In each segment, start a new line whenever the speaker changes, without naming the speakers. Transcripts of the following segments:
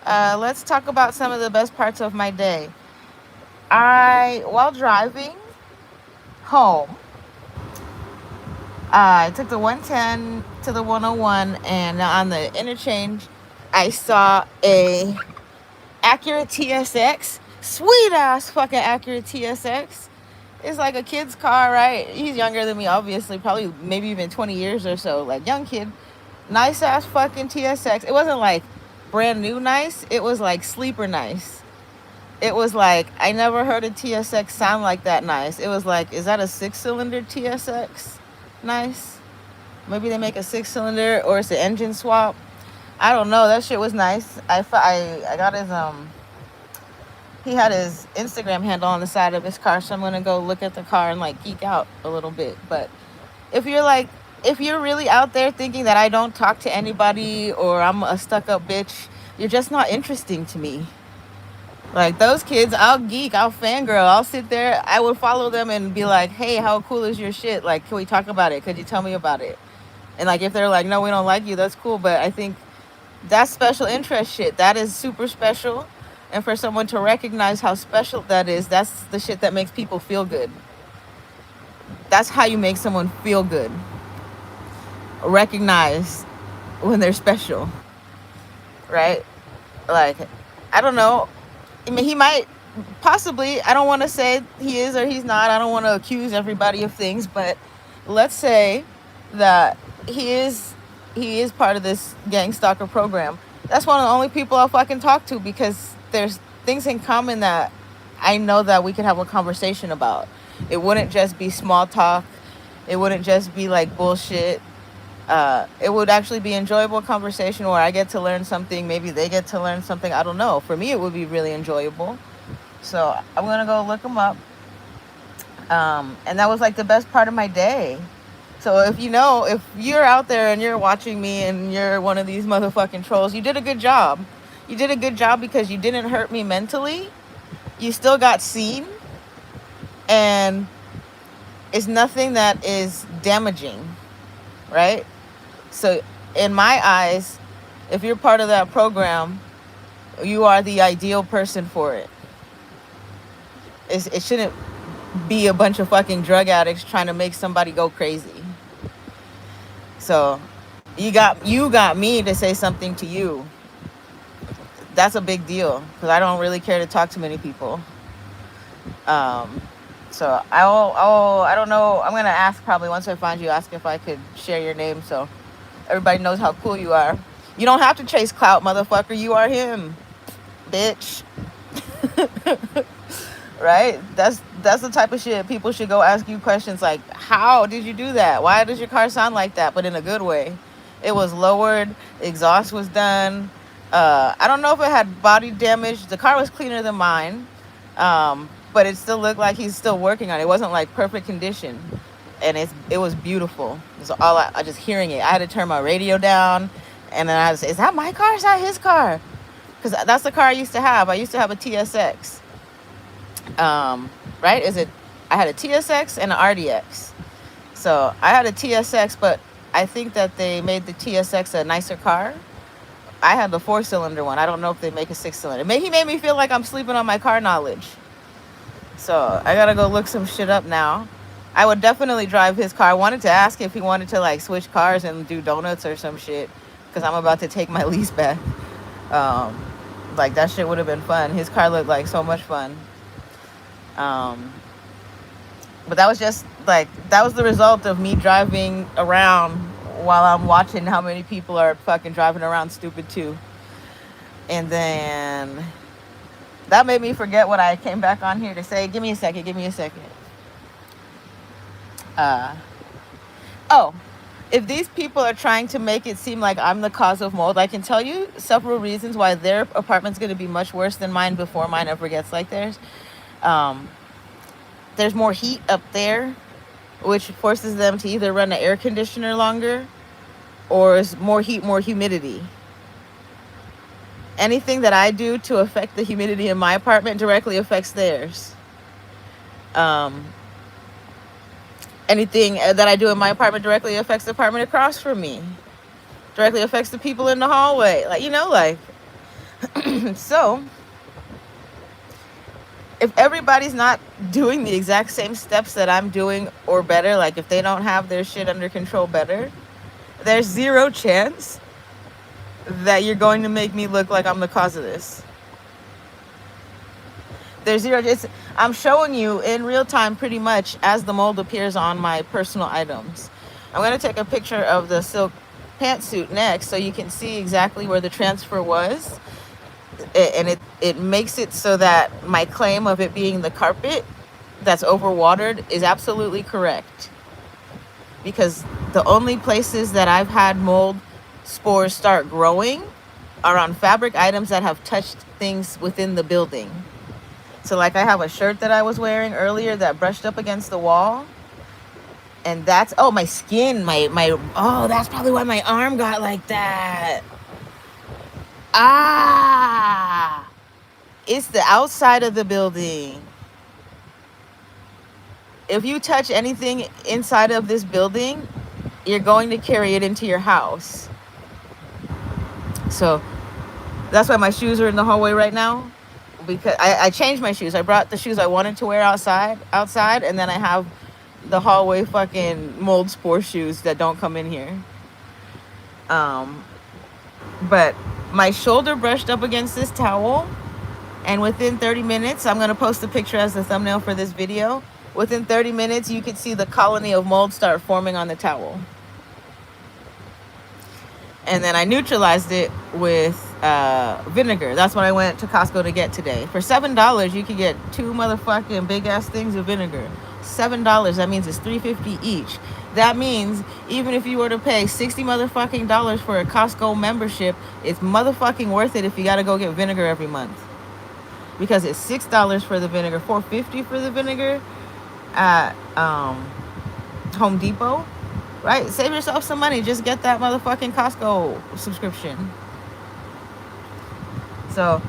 Let's talk about some of the best parts of my day. While driving home, I took the 110 to the 101, and on the interchange, I saw a Acura TSX. Sweet ass fucking Acura TSX. It's like a kid's car, right? He's younger than me, obviously, probably maybe even 20 years or so. Like, young kid. Nice ass fucking TSX. It wasn't like brand new nice, it was like sleeper nice. It was like, I never heard a TSX sound like that nice. It was like, is that a 6 cylinder TSX? Nice. Maybe they make a 6 cylinder or it's an engine swap. I don't know. That shit was nice. I got his he had his Instagram handle on the side of his car, so I'm gonna go look at the car and like geek out a little bit. But if you're like, if you're really out there thinking that I don't talk to anybody or I'm a stuck up bitch, you're just not interesting to me. Like those kids, I'll geek, I'll fangirl, I'll sit there, I would follow them and be like, hey, how cool is your shit? Like, can we talk about it? Could you tell me about it? And like, if they're like, no, we don't like you, that's cool. But I think that's special interest shit. That is super special. And for someone to recognize how special that is, that's the shit that makes people feel good. That's how you make someone feel good. Recognize when they're special, right? Like, I don't know. I mean, he might possibly, I don't want to say he is or he's not. I don't want to accuse everybody of things, but let's say that he is part of this gang stalker program. That's one of the only people I'll fucking talk to because there's things in common that I know that we could have a conversation about. It wouldn't just be small talk. It wouldn't just be like bullshit. It would actually be enjoyable conversation where I get to learn something. Maybe they get to learn something. I don't know. For me, it would be really enjoyable. So I'm gonna go look them up. And that was like the best part of my day. So if you're out there and you're watching me and you're one of these motherfucking trolls, you did a good job. You did a good job because you didn't hurt me mentally. You still got seen, and it's nothing that is damaging, right? So in my eyes, if you're part of that program, you are the ideal person for it. It shouldn't be a bunch of fucking drug addicts trying to make somebody go crazy. So you got me to say something to you. That's a big deal because I don't really care to talk to many people. Um, so I don't know. I'm gonna ask probably once I find you. Ask if I could share your name so everybody knows how cool you are. You don't have to chase clout, motherfucker. You are him, bitch. Right? That's the type of shit people should go ask you questions like, how did you do that? Why does your car sound like that? But in a good way. It was lowered, exhaust was done. I don't know if it had body damage. The car was cleaner than mine. But it still looked like he's still working on it. It wasn't like perfect condition. And it was beautiful. It was all I just hearing it. I had to turn my radio down, and then I was, is that my car? Is that his car? Because that's the car I used to have. I used to have a TSX. Right? I had a TSX and an RDX. So I had a TSX, but I think that they made the TSX a nicer car. I had the 4 cylinder one. I don't know if they make a 6 cylinder. He made me feel like I'm sleeping on my car knowledge. So I gotta go look some shit up now. I would definitely drive his car. I wanted to ask if he wanted to like switch cars and do donuts or some shit, because I'm about to take my lease back. Um, like that shit would have been fun. His car looked like so much fun. Um, but that was just like, that was the result of me driving around while I'm watching how many people are fucking driving around stupid too. And then that made me forget what I came back on here to say. Give me a second. Uh, oh, if these people are trying to make it seem like I'm the cause of mold, I can tell you several reasons why their apartment's going to be much worse than mine before mine ever gets like theirs. Um, there's more heat up there, which forces them to either run the air conditioner longer, or is more heat, more humidity. Anything that I do to affect the humidity in my apartment directly affects theirs. Um, anything that I do in my apartment directly affects the apartment across from me. Directly affects the people in the hallway. Like, So if everybody's not doing the exact same steps that I'm doing or better, like if they don't have their shit under control better, there's zero chance that you're going to make me look like I'm the cause of this. There's zero. I'm showing you in real time pretty much as the mold appears on my personal items. I'm going to take a picture of the silk pantsuit next so you can see exactly where the transfer was. And it makes it so that my claim of it being the carpet that's overwatered is absolutely correct. Because the only places that I've had mold spores start growing are on fabric items that have touched things within the building. So like I have a shirt that I was wearing earlier that brushed up against the wall. And that's, oh, my skin, oh, that's probably why my arm got like that. Ah, it's the outside of the building. If you touch anything inside of this building, you're going to carry it into your house. So that's why my shoes are in the hallway right now. Because I changed my shoes. I brought the shoes I wanted to wear outside, and then I have the hallway fucking mold spore shoes that don't come in here. But my shoulder brushed up against this towel, and within 30 minutes, I'm going to post a picture as the thumbnail for this video. Within 30 minutes, you could see the colony of mold start forming on the towel. And then I neutralized it with vinegar. That's what I went to Costco to get today. For $7, you could get 2 motherfucking big ass things of vinegar. $7. That means it's $3.50 each. That means even if you were to pay $60 motherfucking dollars for a Costco membership, it's motherfucking worth it if you got to go get vinegar every month. Because it's $6 for the vinegar, $4.50 for the vinegar at Home Depot. Right? Save yourself some money. Just get that motherfucking Costco subscription. So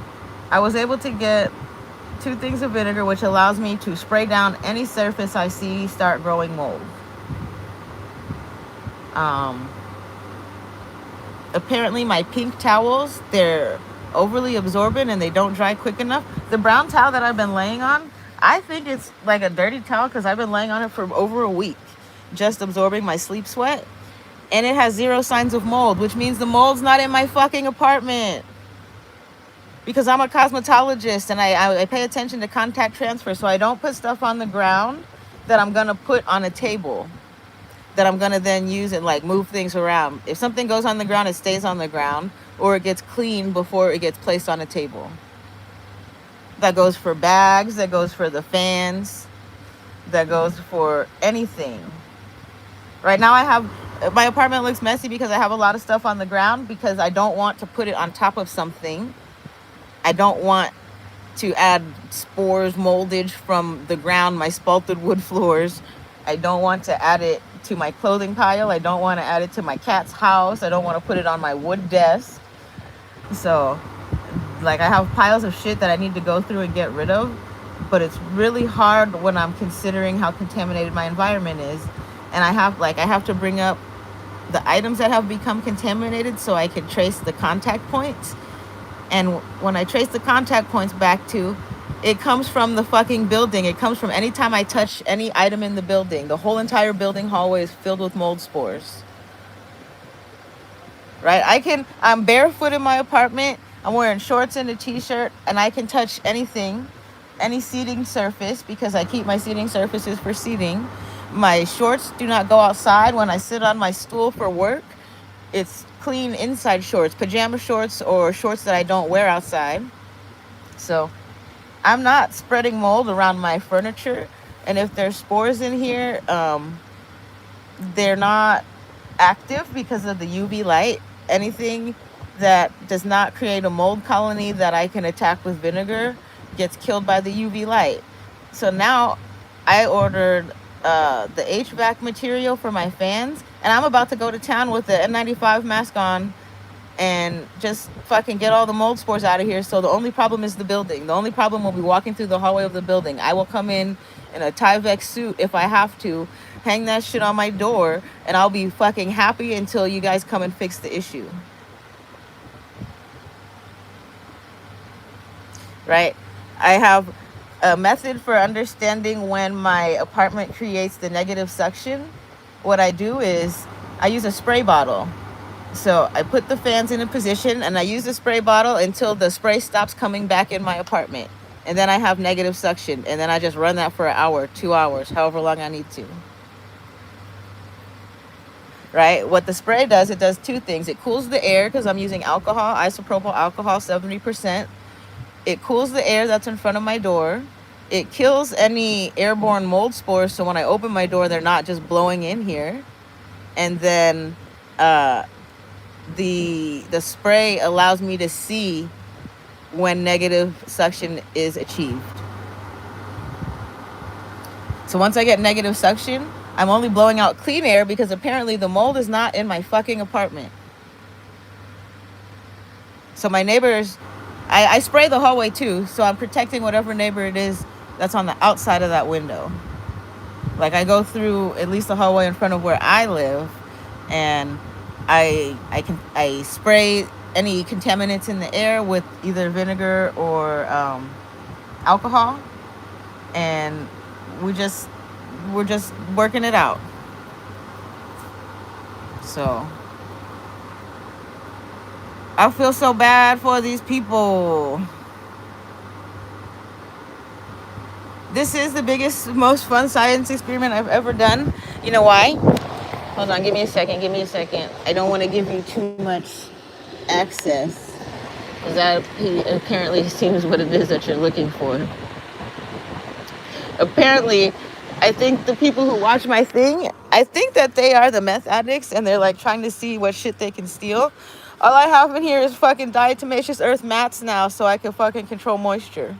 I was able to get 2 things of vinegar, which allows me to spray down any surface I see start growing mold. Apparently my pink towels, they're overly absorbent and they don't dry quick enough. The brown towel that I've been laying on, I think it's like a dirty towel because I've been laying on it for over a week, just absorbing my sleep sweat, and it has 0 signs of mold, which means the mold's not in my fucking apartment. Because I'm a cosmetologist and I pay attention to contact transfer, so I don't put stuff on the ground that I'm gonna put on a table that I'm gonna then use and like move things around. If something goes on the ground, it stays on the ground, or it gets cleaned before it gets placed on a table. That goes for bags, that goes for the fans, that goes for anything. Right now my apartment looks messy because I have a lot of stuff on the ground because I don't want to put it on top of something. I don't want to add spores, moldage from the ground, my spalted wood floors. I don't want to add it to my clothing pile. I don't want to add it to my cat's house. I don't want to put it on my wood desk. So, like, I have piles of shit that I need to go through and get rid of. But it's really hard when I'm considering how contaminated my environment is. And I have to bring up the items that have become contaminated so I can trace the contact points. And when I trace the contact points back to, it comes from the fucking building. It comes from any time I touch any item in the building. The whole entire building hallway is filled with mold spores. Right? I'm barefoot in my apartment. I'm wearing shorts and a t-shirt, and I can touch anything, any seating surface, because I keep my seating surfaces for seating. My shorts do not go outside. When I sit on my stool for work, it's clean inside shorts, pajama shorts, or shorts that I don't wear outside. So I'm not spreading mold around my furniture. And if there's spores in here, they're not active because of the UV light. Anything that does not create a mold colony that I can attack with vinegar gets killed by the UV light. So now I ordered the HVAC material for my fans, and I'm about to go to town with the N95 mask on and just fucking get all the mold spores out of here. So the only problem is the building. The only problem will be walking through the hallway of the building. I will come in a Tyvek suit if I have to, hang that shit on my door, and I'll be fucking happy until you guys come and fix the issue. right? I have a method for understanding when my apartment creates the negative suction. What I do is I use a spray bottle. So I put the fans in a position and I use the spray bottle until the spray stops coming back in my apartment. And then I have negative suction. And then I just run that for an hour, 2 hours, however long I need to. Right? What the spray does, it does two things. It cools the air because I'm using alcohol, isopropyl alcohol, 70%. It cools the air that's in front of my door. It kills any airborne mold spores. So when I open my door, they're not just blowing in here. And then the spray allows me to see when negative suction is achieved. So once I get negative suction, I'm only blowing out clean air because apparently the mold is not in my fucking apartment. So my neighbors, I spray the hallway too, so I'm protecting whatever neighbor it is that's on the outside of that window. Like I go through at least the hallway in front of where I live, and I spray any contaminants in the air with either vinegar or alcohol, and we're just working it out. So I feel so bad for these people. This is the biggest, most fun science experiment I've ever done. You know why? Hold on, give me a second. I don't want to give you too much access, because that apparently seems what it is that you're looking for. Apparently, I think the people who watch my thing, I think that they are the meth addicts, and they're like trying to see what shit they can steal. All I have in here is fucking diatomaceous earth mats now, so I can fucking control moisture.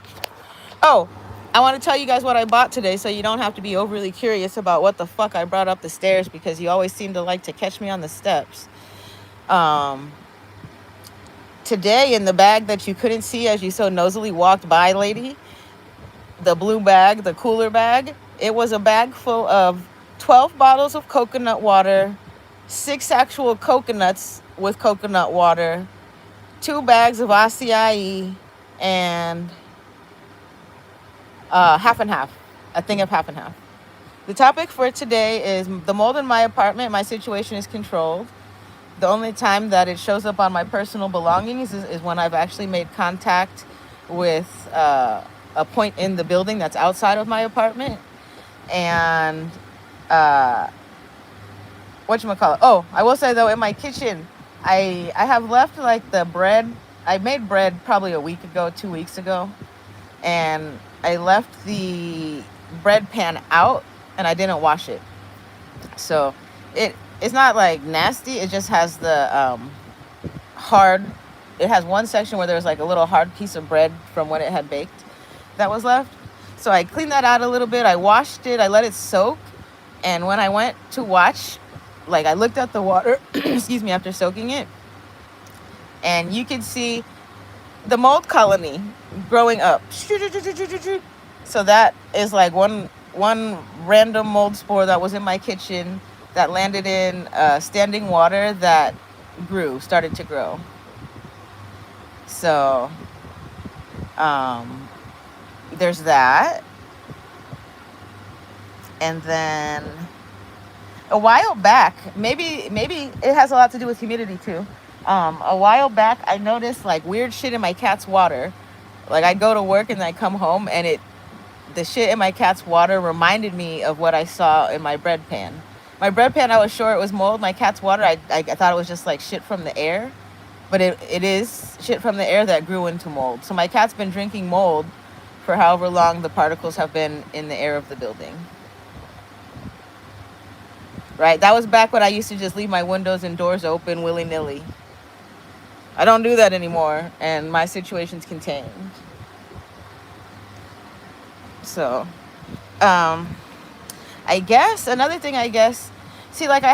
Oh, I want to tell you guys what I bought today, so you don't have to be overly curious about what the fuck I brought up the stairs, because you always seem to like to catch me on the steps. Today, in the bag that you couldn't see as you so nosily walked by, lady, the blue bag, the cooler bag, it was a bag full of 12 bottles of coconut water, 6 actual coconuts with coconut water, 2 bags of acai, and half and half, a thing of half and half. The topic for today is the mold in my apartment. My situation is controlled. The only time that it shows up on my personal belongings is when I've actually made contact with a point in the building that's outside of my apartment. And whatchamacallit? Oh, I will say though, in my kitchen, I have left like the bread. I made bread probably a week ago, 2 weeks ago. And I left the bread pan out and I didn't wash it. So it's not like nasty. It just has the hard, it has one section where there's like a little hard piece of bread from when it had baked that was left. So I cleaned that out a little bit. I washed it. I let it soak. And when I went to watch, like I looked at the water, excuse me, after soaking it, and you could see the mold colony growing up. So that is like one random mold spore that was in my kitchen that landed in standing water that started to grow. So there's that. And then a while back, maybe it has a lot to do with humidity too. A while back, I noticed like weird shit in my cat's water. Like I'd go to work and then I'd come home and the shit in my cat's water reminded me of what I saw in my bread pan. My bread pan, I was sure it was mold. My cat's water, I thought it was just like shit from the air. But it is shit from the air that grew into mold. So my cat's been drinking mold for however long the particles have been in the air of the building. Right? That was back when I used to just leave my windows and doors open willy-nilly. I don't do that anymore, and my situation's contained. So, I guess, another thing, see, like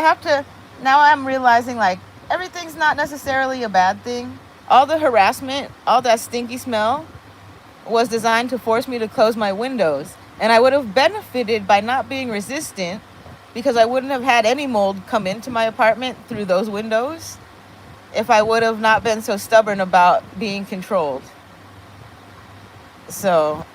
now I'm realizing, like, everything's not necessarily a bad thing. All the harassment, all that stinky smell was designed to force me to close my windows. And I would have benefited by not being resistant, because I wouldn't have had any mold come into my apartment through those windows if I would have not been so stubborn about being controlled. So,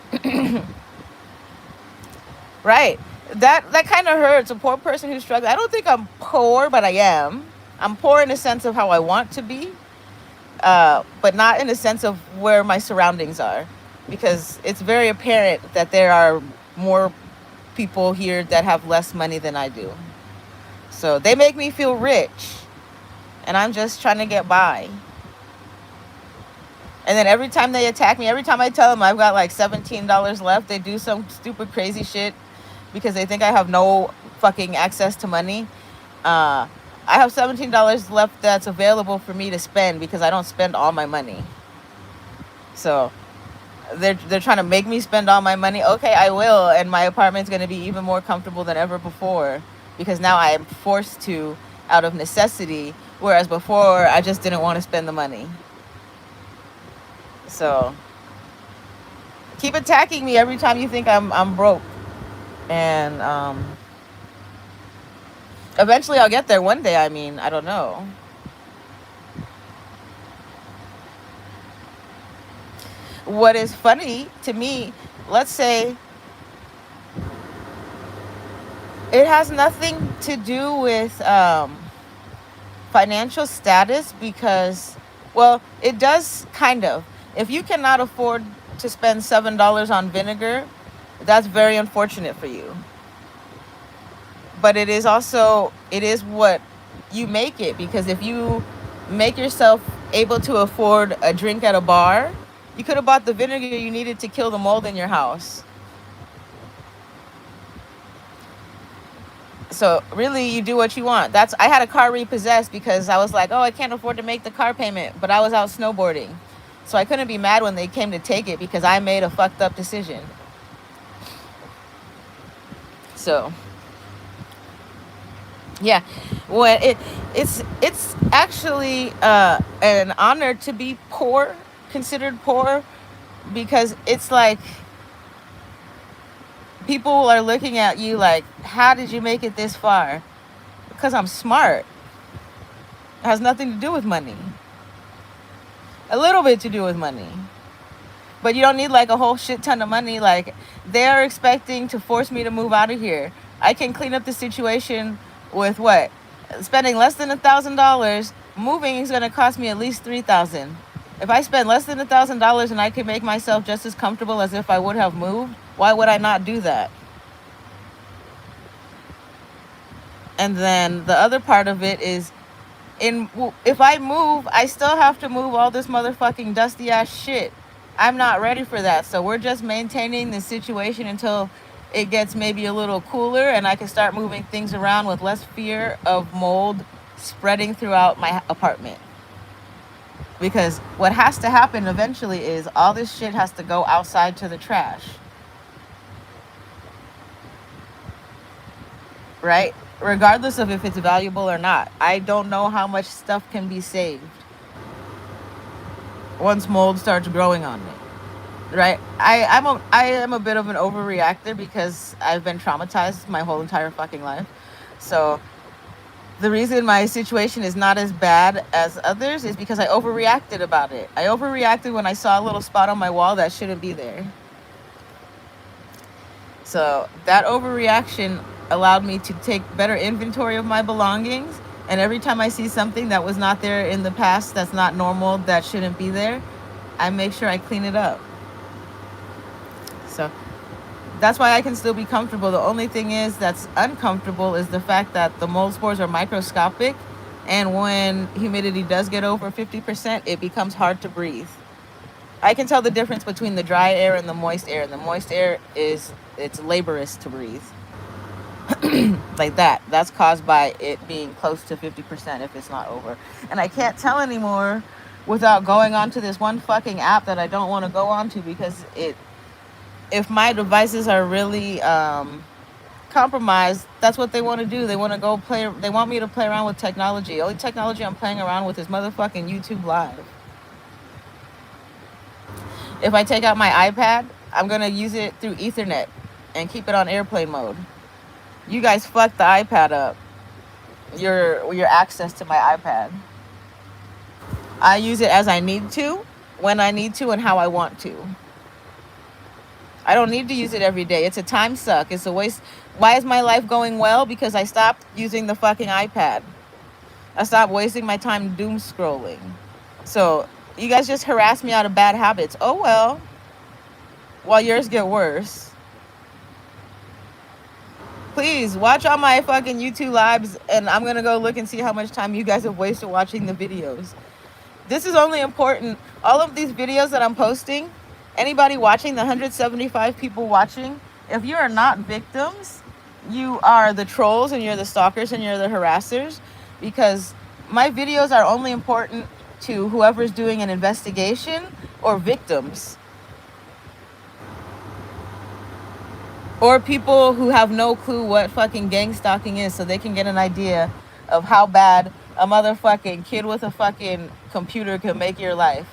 right. That kind of hurts. A poor person who's struggling. I don't think I'm poor, but I am. I'm poor in the sense of how I want to be, but not in the sense of where my surroundings are, because it's very apparent that there are more people here that have less money than I do. So they make me feel rich, and I'm just trying to get by. And then every time they attack me, every time I tell them I've got like $17 left, they do some stupid crazy shit because they think I have no fucking access to money. Uh, I have $17 left that's available for me to spend because I don't spend all my money. So they're trying to make me spend all my money. Okay, I will, and my apartment's going to be even more comfortable than ever before because now I am forced to out of necessity, whereas before I just didn't want to spend the money. So keep attacking me every time you think I'm broke, and eventually I'll get there one day. I mean, I don't know. What is funny to me, let's say it has nothing to do with financial status because, well, it does kind of. If you cannot afford to spend $7 on vinegar, that's very unfortunate for you. But it is also, it is what you make it, because if you make yourself able to afford a drink at a bar, you could have bought the vinegar you needed to kill the mold in your house. So really, you do what you want. That's, I had a car repossessed because I was like, oh, I can't afford to make the car payment, but I was out snowboarding, so I couldn't be mad when they came to take it because I made a fucked up decision. So yeah, when it's actually an honor to be poor, considered poor, because it's like people are looking at you like, how did you make it this far? Because I'm smart. It has nothing to do with money. A little bit to do with money, but you don't need like a whole shit ton of money. Like, they're expecting to force me to move out of here. I can clean up the situation with what? Spending less than $1,000. Moving is going to cost me at least $3,000. If I spend less than $1,000 and I can make myself just as comfortable as if I would have moved, why would I not do that? And then the other part of it is, if I move, I still have to move all this motherfucking dusty ass shit. I'm not ready for that. So we're just maintaining the situation until it gets maybe a little cooler and I can start moving things around with less fear of mold spreading throughout my apartment. Because what has to happen eventually is all this shit has to go outside to the trash. Right? Regardless of if it's valuable or not. I don't know how much stuff can be saved once mold starts growing on it. Right? I am a bit of an overreactor because I've been traumatized my whole entire fucking life. So the reason my situation is not as bad as others is because I overreacted about it. I overreacted when I saw a little spot on my wall that shouldn't be there. So that overreaction allowed me to take better inventory of my belongings. And every time I see something that was not there in the past, that's not normal, that shouldn't be there, I make sure I clean it up. So that's why I can still be comfortable. The only thing is that's uncomfortable is the fact that the mold spores are microscopic. And when humidity does get over 50%, it becomes hard to breathe. I can tell the difference between the dry air and the moist air. And the moist air it's laborious to breathe. Like that. That's caused by it being close to 50% if it's not over. And I can't tell anymore without going onto this one fucking app that I don't want to go onto, because if my devices are really compromised, that's what they want to do. They want to go play. They want me to play around with technology. The only technology I'm playing around with is motherfucking YouTube Live. If I take out my iPad, I'm gonna use it through Ethernet and keep it on airplane mode. You guys fucked the iPad up. Your access to my iPad. I use it as I need to, when I need to, and how I want to. I don't need to use it every day. It's a time suck. It's a waste. Why is my life going well? Because I stopped using the fucking iPad. I stopped wasting my time doom scrolling. So you guys just harass me out of bad habits. Oh well, while yours get worse. Please watch all my fucking YouTube lives, and I'm gonna go look and see how much time you guys have wasted watching the videos. This is only important. All of these videos that I'm posting, anybody watching, the 175 people watching, if you are not victims, you are the trolls and you're the stalkers and you're the harassers, because my videos are only important to whoever's doing an investigation or victims. Or people who have no clue what fucking gang stalking is, so they can get an idea of how bad a motherfucking kid with a fucking computer can make your life.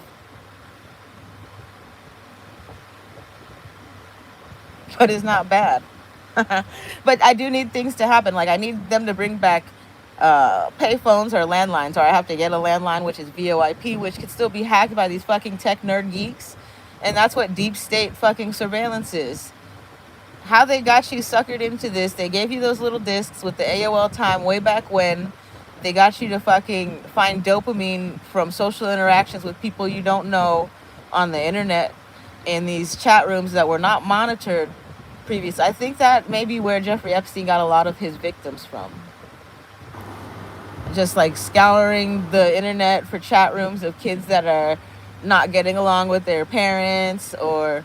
But it's not bad. But I do need things to happen. Like, I need them to bring back payphones or landlines, or I have to get a landline, which is VoIP, which could still be hacked by these fucking tech nerd geeks. And that's what deep state fucking surveillance is. How they got you suckered into this, they gave you those little discs with the AOL time way back when. They got you to fucking find dopamine from social interactions with people you don't know on the internet in these chat rooms that were not monitored previous. I think that may be where Jeffrey Epstein got a lot of his victims from. Just like scouring the internet for chat rooms of kids that are not getting along with their parents or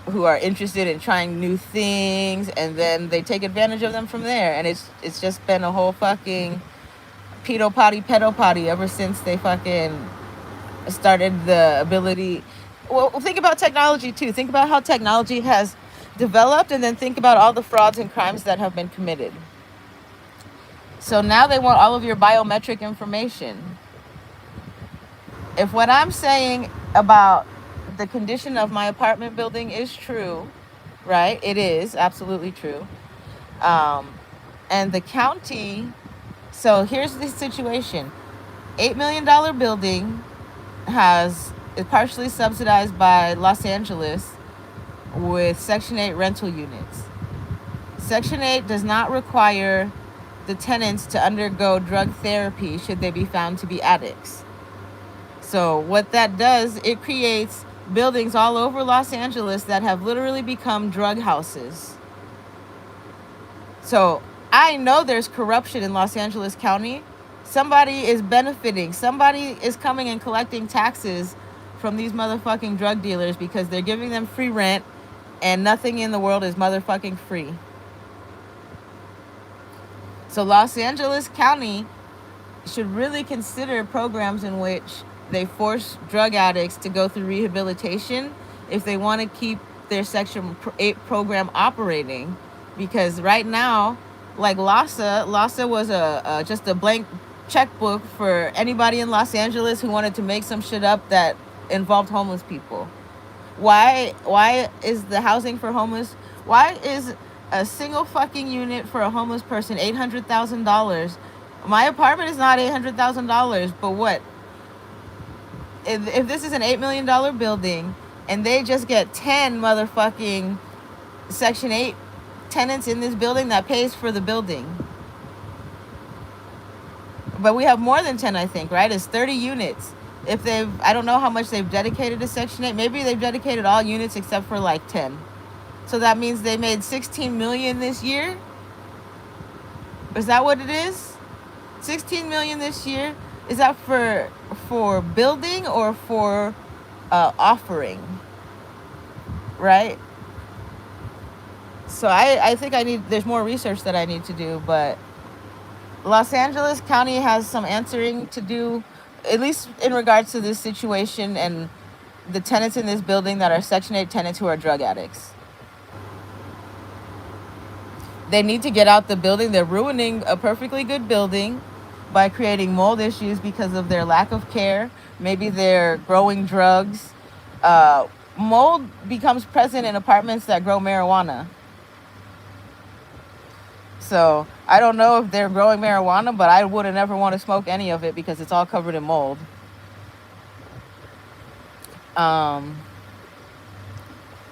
who are interested in trying new things, and then they take advantage of them from there. And it's just been a whole fucking pedo potty ever since they fucking started the ability. Well, think about technology too. Think about how technology has developed, and then think about all the frauds and crimes that have been committed. So now they want all of your biometric information. If what I'm saying about the condition of my apartment building is true, right? It is absolutely true. And the county, so here's the situation. $8 million building is partially subsidized by Los Angeles with Section 8 rental units. Section 8 does not require the tenants to undergo drug therapy should they be found to be addicts. So what that does, it creates buildings all over Los Angeles that have literally become drug houses. So I know there's corruption in Los Angeles County. Somebody is benefiting. Somebody is coming and collecting taxes from these motherfucking drug dealers because they're giving them free rent, and nothing in the world is motherfucking free. So Los Angeles County should really consider programs in which they force drug addicts to go through rehabilitation if they want to keep their Section 8 program operating. Because right now, like LASA was just a blank checkbook for anybody in Los Angeles who wanted to make some shit up that involved homeless people. Why is the housing for homeless? Why is a single fucking unit for a homeless person $800,000? My apartment is not $800,000, but what? If this is an $8 million building and they just get 10 motherfucking Section 8 tenants in this building, that pays for the building. But we have more than 10, I think, right? It's 30 units. I don't know how much they've dedicated to Section 8. Maybe they've dedicated all units except for like 10. So that means they made $16 million this year. Is that what it is? $16 million this year. Is that for building or for offering? Right? So I think there's more research that I need to do, but Los Angeles County has some answering to do, at least in regards to this situation and the tenants in this building that are Section 8 tenants who are drug addicts. They need to get out the building. They're ruining a perfectly good building by creating mold issues because of their lack of care. Maybe they're growing drugs. Mold becomes present in apartments that grow marijuana. So I don't know if they're growing marijuana, but I wouldn't ever want to smoke any of it because it's all covered in mold.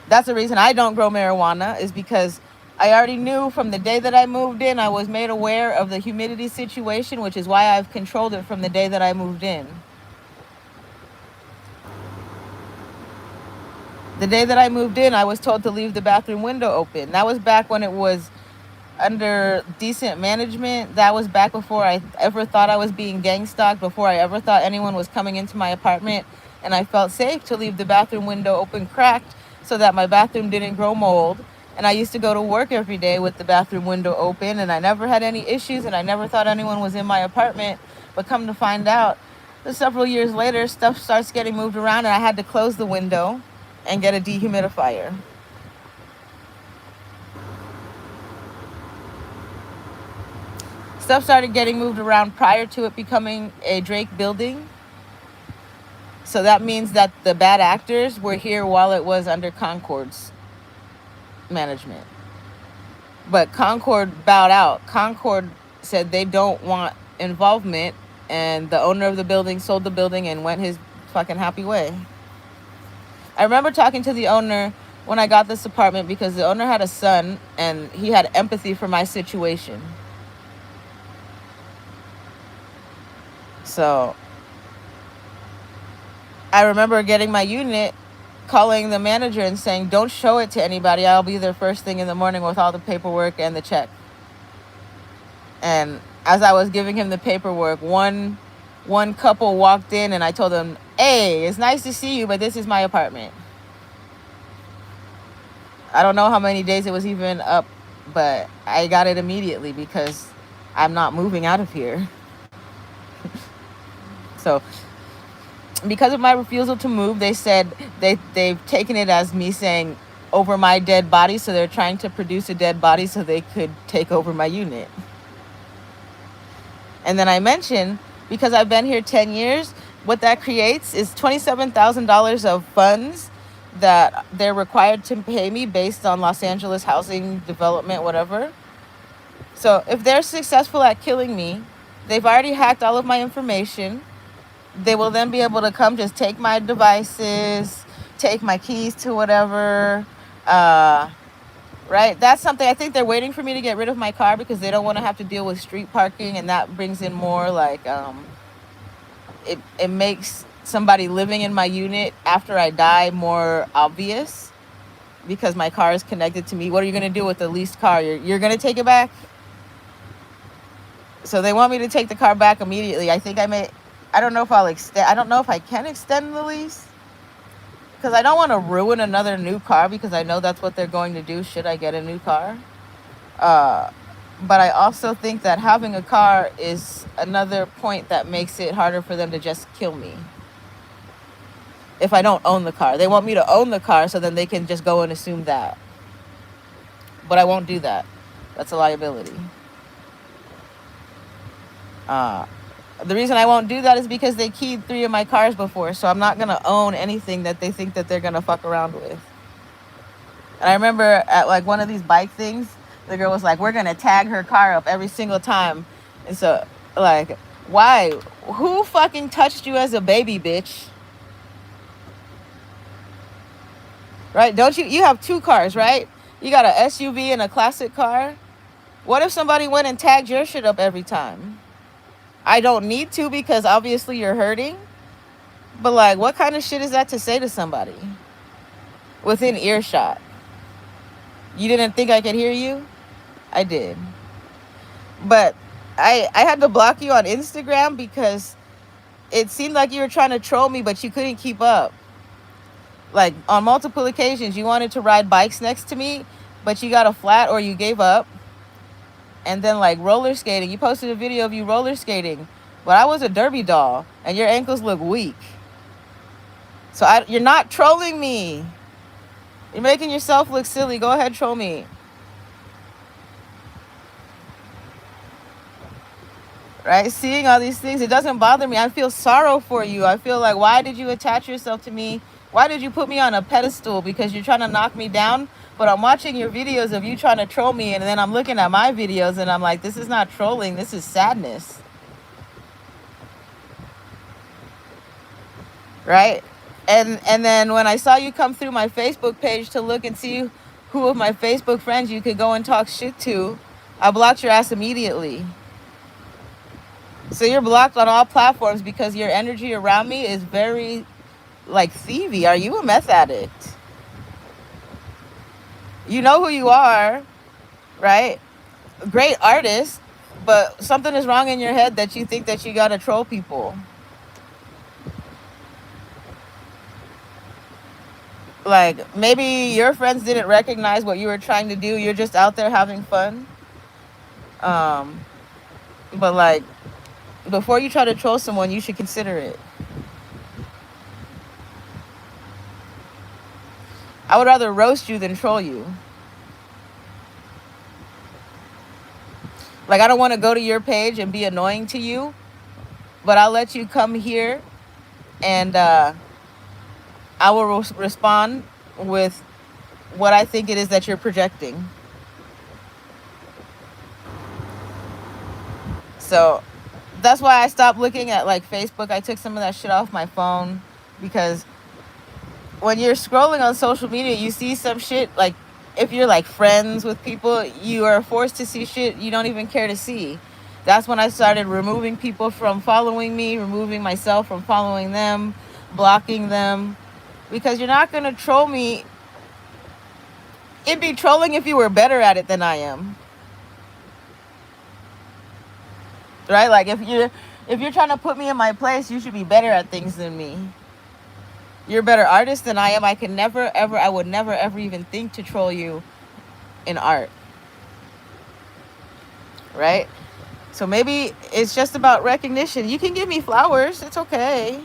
That's the reason I don't grow marijuana, is because I already knew from the day that I moved in, I was made aware of the humidity situation, which is why I've controlled it from the day that I moved in. The day that I moved in, I was told to leave the bathroom window open. That was back when it was under decent management. That was back before I ever thought I was being gang stalked, before I ever thought anyone was coming into my apartment. And I felt safe to leave the bathroom window open cracked so that my bathroom didn't grow mold. And I used to go to work every day with the bathroom window open, and I never had any issues, and I never thought anyone was in my apartment. But come to find out, several years later, stuff starts getting moved around, and I had to close the window and get a dehumidifier. Stuff started getting moved around prior to it becoming a Drake building. So that means that the bad actors were here while it was under Concord's management. But Concord bowed out. Concord said they don't want involvement, and the owner of the building sold the building and went his fucking happy way. I remember talking to the owner when I got this apartment, because the owner had a son and he had empathy for my situation. So I remember getting my unit, calling the manager and saying, don't show it to anybody. I'll be there first thing in the morning with all the paperwork and the check. And as I was giving him the paperwork, one couple walked in, and I told them, hey, it's nice to see you, but this is my apartment. I don't know how many days it was even up, but I got it immediately because I'm not moving out of here. So because of my refusal to move, they said they've taken it as me saying over my dead body. So they're trying to produce a dead body so they could take over my unit. And then I mentioned, because I've been here 10 years, what that creates is $27,000 of funds that they're required to pay me based on Los Angeles housing development, whatever. So if they're successful at killing me, they've already hacked all of my information. They will then be able to come just take my devices, take my keys to whatever, right? That's something I think they're waiting for me to get rid of my car, because they don't want to have to deal with street parking, and that brings in more like, it makes somebody living in my unit after I die more obvious, because my car is connected to me. What are you going to do with the leased car? You're going to take it back? So they want me to take the car back immediately. I think I don't know if I'll extend. I don't know if I can extend the lease, because I don't want to ruin another new car, because I know that's what they're going to do should I get a new car. But I also think that having a car is another point that makes it harder for them to just kill me if I don't own the car. They want me to own the car so then they can just go and assume that. But I won't do that. That's a liability. The reason I won't do that is because they keyed 3 of my cars before, so I'm not going to own anything that they think that they're going to fuck around with. And I remember at like one of these bike things, the girl was like, we're going to tag her car up every single time. And so, like, why? Who fucking touched you as a baby, bitch? Right? Don't you have 2 cars, right? You got a SUV and a classic car. What if somebody went and tagged your shit up every time? I don't need to, because obviously you're hurting. But like, what kind of shit is that to say to somebody within earshot? You didn't think I could hear you? I did. But I had to block you on Instagram because it seemed like you were trying to troll me, but you couldn't keep up. Like, on multiple occasions, you wanted to ride bikes next to me, but you got a flat or you gave up. And then, like, roller skating. You posted a video of you roller skating. But I was a derby doll, and your ankles look weak. So you're not trolling me. You're making yourself look silly. Go ahead, troll me. Right? Seeing all these things, it doesn't bother me. I feel sorrow for you. I feel like, why did you attach yourself to me? Why did you put me on a pedestal? Because you're trying to knock me down? But I'm watching your videos of you trying to troll me, and then I'm looking at my videos, and I'm like, this is not trolling. This is sadness. Right? And then when I saw you come through my Facebook page to look and see who of my Facebook friends you could go and talk shit to, I blocked your ass immediately. So you're blocked on all platforms because your energy around me is very like thievy. Are you a meth addict? You know who you are, right? Great artist, but something is wrong in your head that you think that you gotta troll people. Like maybe your friends didn't recognize what you were trying to do. You're just out there having fun. Um, but like before you try to troll someone, you should consider it. I would rather roast you than troll you. Like I don't want to go to your page and be annoying to you, but I'll let you come here and I will respond with what I think it is that you're projecting. So that's why I stopped looking at like Facebook. I took some of that shit off my phone because when you're scrolling on social media, you see some shit like if you're like friends with people, you are forced to see shit you don't even care to see. That's when I started removing people from following me, removing myself from following them, blocking them. Because you're not going to troll me. It'd be trolling if you were better at it than I am. Right? Like if you're trying to put me in my place, you should be better at things than me. You're a better artist than I am. I would never ever even think to troll you in art. Right? So maybe it's just about recognition. You can give me flowers. It's okay.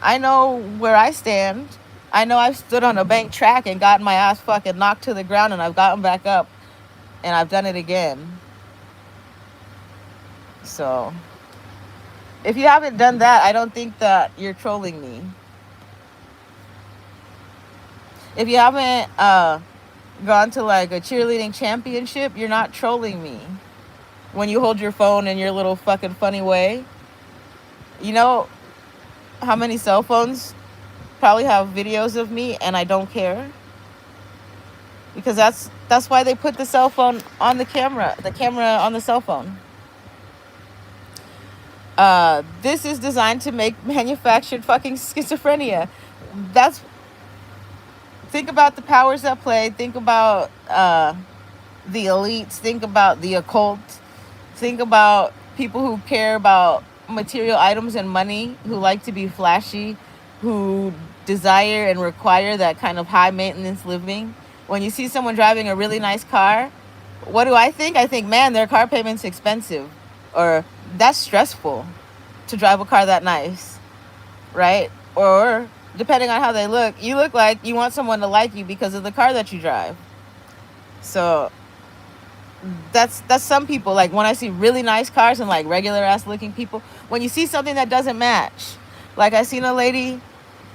I know where I stand. I know I've stood on a bank track and gotten my ass fucking knocked to the ground and I've gotten back up and I've done it again. So if you haven't done that, I don't think that you're trolling me. If you haven't gone to like a cheerleading championship, you're not trolling me. When you hold your phone in your little fucking funny way. You know how many cell phones probably have videos of me and I don't care? Because that's why they put the cell phone on the camera on the cell phone. This is designed to make manufactured fucking schizophrenia. Think about the powers that play. Think about the elites. Think about the occult. Think about people who care about material items and money, who like to be flashy, who desire and require that kind of high maintenance living. When you see someone driving a really nice car, what do I think? I think, man, their car payment's expensive, or that's stressful to drive a car that nice, right? Or depending on how they look, you look like you want someone to like you because of the car that you drive. So that's some people. Like when I see really nice cars and like regular ass looking people, when you see something that doesn't match, like I seen a lady,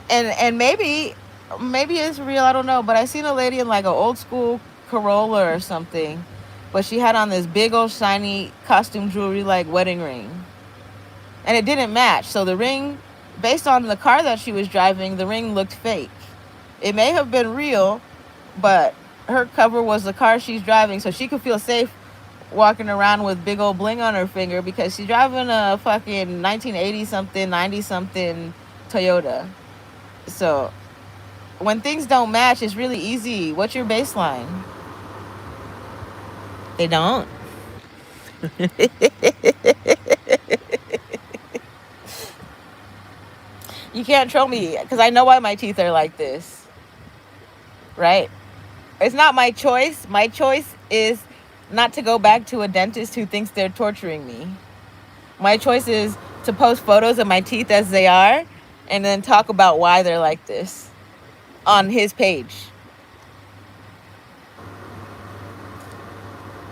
and maybe it's real, I don't know, but I seen a lady in like an old school Corolla or something, but she had on this big old shiny costume jewelry like wedding ring, and it didn't match. So the ring, based on the car that she was driving, the ring looked fake. It may have been real, but her cover was the car she's driving, so she could feel safe walking around with big old bling on her finger because she's driving a fucking 1980 something, 90 something Toyota. So when things don't match, it's really easy. What's your baseline? They don't. You can't troll me because I know why my teeth are like this, right? It's not my choice. My choice is not to go back to a dentist who thinks they're torturing me. My choice is to post photos of my teeth as they are and then talk about why they're like this on his page.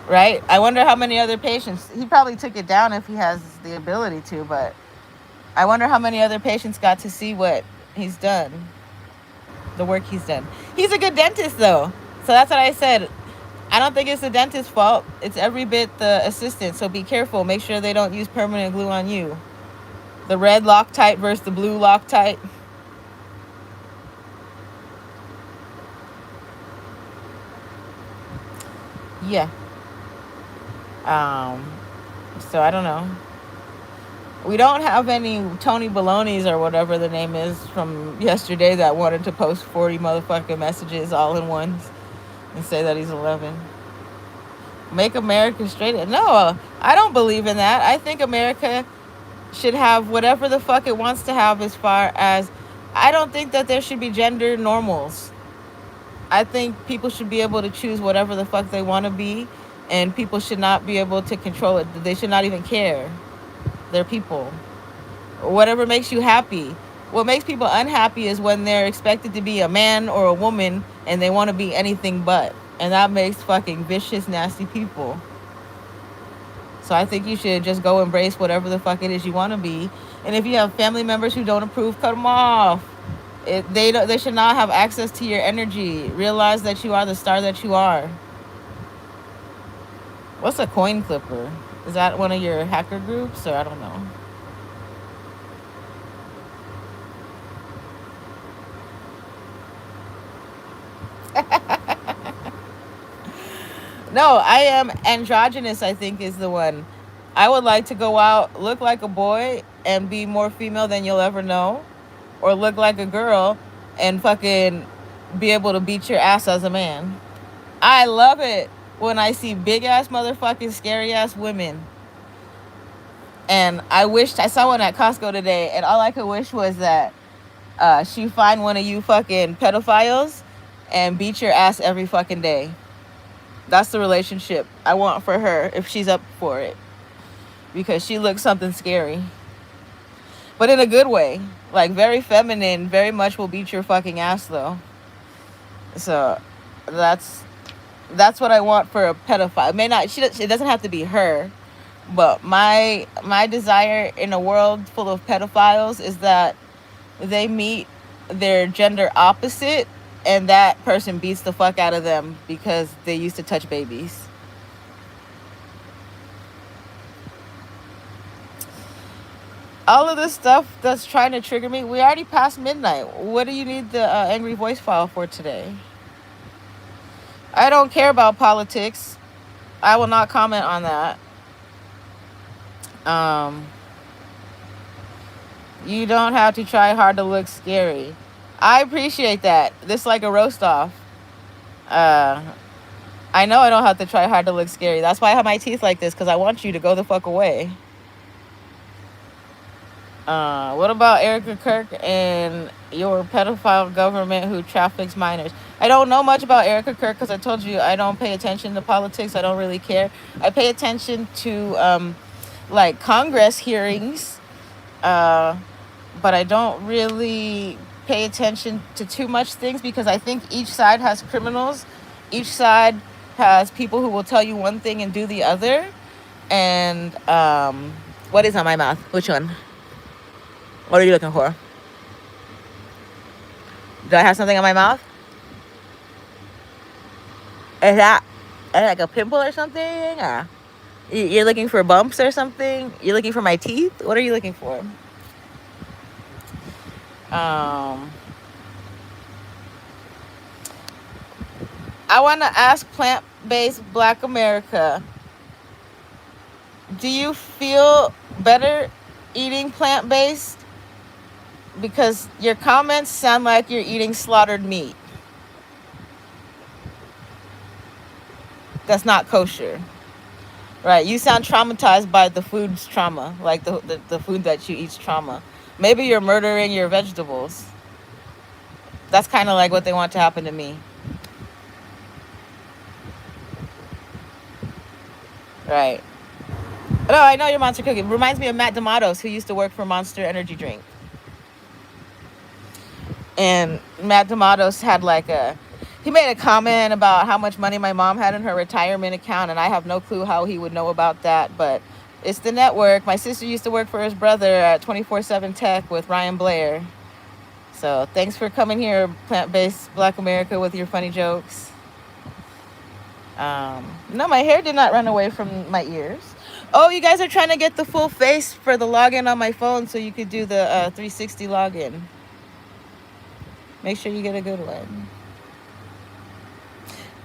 Right? I wonder how many other patients, he probably took it down if he has the ability to, but I wonder how many other patients got to see what he's done, the work he's done. He's a good dentist though. So that's what I said. I don't think it's the dentist's fault. It's every bit the assistant. So be careful. Make sure they don't use permanent glue on you. The red Loctite versus the blue Loctite. Yeah. Um, so I don't know. We don't have any Tony Baloney's or whatever the name is from yesterday that wanted to post 40 motherfucking messages all in ones and say that he's 11. Make America straight. No, I don't believe in that. I think America should have whatever the fuck it wants to have as far as I don't think that there should be gender normals. I think people should be able to choose whatever the fuck they want to be, and people should not be able to control it. They should not even care. They're people. Whatever makes you happy. What makes people unhappy is when they're expected to be a man or a woman and they want to be anything but. And that makes fucking vicious, nasty people. So I think you should just go embrace whatever the fuck it is you want to be. And if you have family members who don't approve, cut them off. They should not have access to your energy. Realize that you are the star that you are. What's a coin clipper? Is that one of your hacker groups, or I don't know? No, I am androgynous, I think is the one. I would like to go out, look like a boy, and be more female than you'll ever know. Or look like a girl and fucking be able to beat your ass as a man. I love it when I see big ass motherfucking scary ass women. And I saw one at Costco today, and all I could wish was that she find one of you fucking pedophiles and beat your ass every fucking day. That's the relationship I want for her if she's up for it. Because she looks something scary. But in a good way. Like, very feminine, very much will beat your fucking ass, though. So, that's what I want for a pedophile. It doesn't have to be her. But my desire in a world full of pedophiles is that they meet their gender opposite and that person beats the fuck out of them because they used to touch babies. All of this stuff that's trying to trigger me, we already passed midnight. What do you need the angry voice file for today? I don't care about politics. I will not comment on that. You don't have to try hard to look scary. I appreciate that. This is like a roast off. I know I don't have to try hard to look scary. That's why I have my teeth like this, because I want you to go the fuck away. What about Erica Kirk and your pedophile government who traffics minors? I don't know much about Erica Kirk because I told you I don't pay attention to politics. I don't really care. I pay attention to like Congress hearings, but I don't really pay attention to too much things because I think each side has criminals. Each side has people who will tell you one thing and do the other. And what is on my mouth? Which one? What are you looking for? Do I have something on my mouth? Is that like a pimple or something? Or you're looking for bumps or something? You're looking for my teeth? What are you looking for? I want to ask plant-based Black America, do you feel better eating plant-based? Because your comments sound like you're eating slaughtered meat. That's not kosher. Right? You sound traumatized by the food's trauma, like the food that you eat's trauma. Maybe you're murdering your vegetables. That's kind of like what they want to happen to me. Right. No, I know your Monster Cookie. Reminds me of Matt D'Amatos, who used to work for Monster Energy Drink. And Matt D'Amatos had he made a comment about how much money my mom had in her retirement account, and I have no clue how he would know about that, but it's the network. My sister used to work for his brother at 24/7 Tech with Ryan Blair. So thanks for coming here, plant-based Black America, with your funny jokes. No, my hair did not run away from my ears. Oh, you guys are trying to get the full face for the login on my phone so you could do the 360 login. Make sure you get a good one.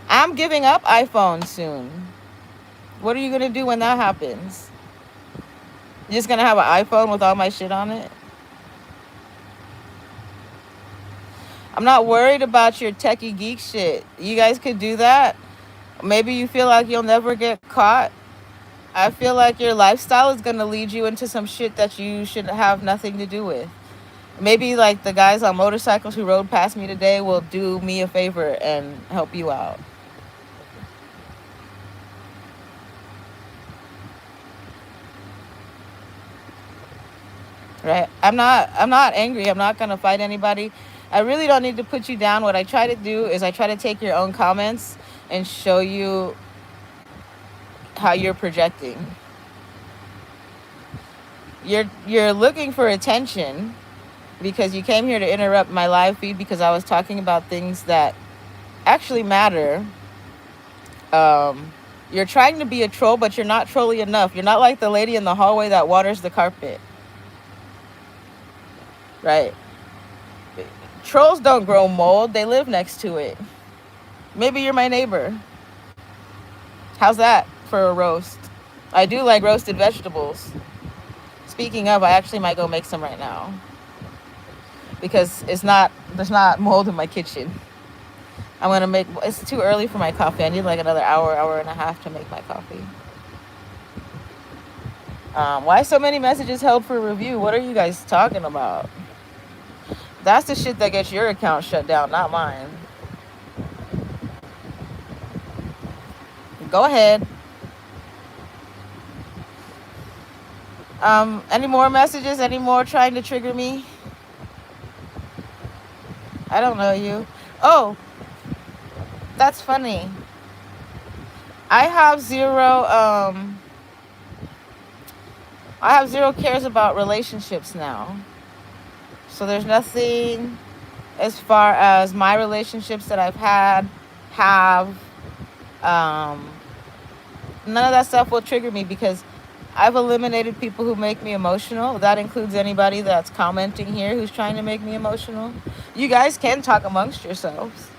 I'm giving up iPhone soon. What are you gonna do when that happens? You're just gonna have an iPhone with all my shit on it? I'm not worried about your techie geek shit. You guys could do that. Maybe you feel like you'll never get caught. I feel like your lifestyle is gonna lead you into some shit that you should have nothing to do with. Maybe like the guys on motorcycles who rode past me today will do me a favor and help you out. Right? I'm not angry. I'm not going to fight anybody. I really don't need to put you down. What I try to do is I try to take your own comments and show you how you're projecting. You're looking for attention because you came here to interrupt my live feed because I was talking about things that actually matter. You're trying to be a troll, but you're not trolly enough. You're not like the lady in the hallway that waters the carpet. Right? Trolls don't grow mold, they live next to it. Maybe you're my neighbor. How's that for a roast? I do like roasted vegetables. Speaking of, I actually might go make some right now. Because there's not mold in my kitchen. I'm gonna make, it's too early for my coffee. I need like another hour and a half to make my coffee. Why so many messages held for review? What are you guys talking about? That's the shit that gets your account shut down, not mine. Go ahead. Any more messages? Any more trying to trigger me? I don't know you. Oh, that's funny. I have zero cares about relationships now. So there's nothing as far as my relationships that I've have. None of that stuff will trigger me because I've eliminated people who make me emotional. That includes anybody that's commenting here who's trying to make me emotional. You guys can talk amongst yourselves.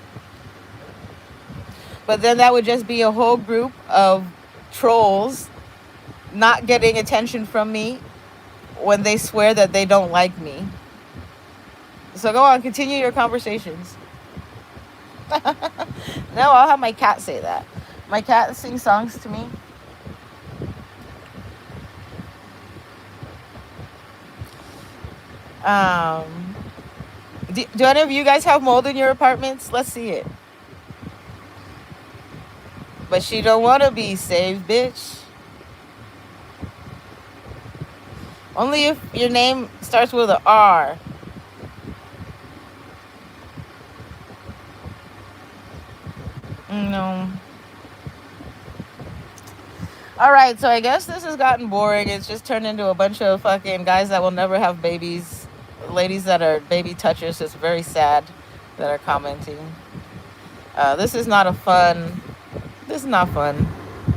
But then that would just be a whole group of trolls not getting attention from me when they swear that they don't like me. So go on, continue your conversations. No, I'll have my cat say that. My cat sings songs to me. Do any of you guys have mold in your apartments? Let's see it. But she don't want to be saved, bitch. Only if your name starts with an R. No. All right, so I guess this has gotten boring. It's just turned into a bunch of fucking guys that will never have babies, ladies that are baby touchers. It's very sad that are commenting. This is not fun.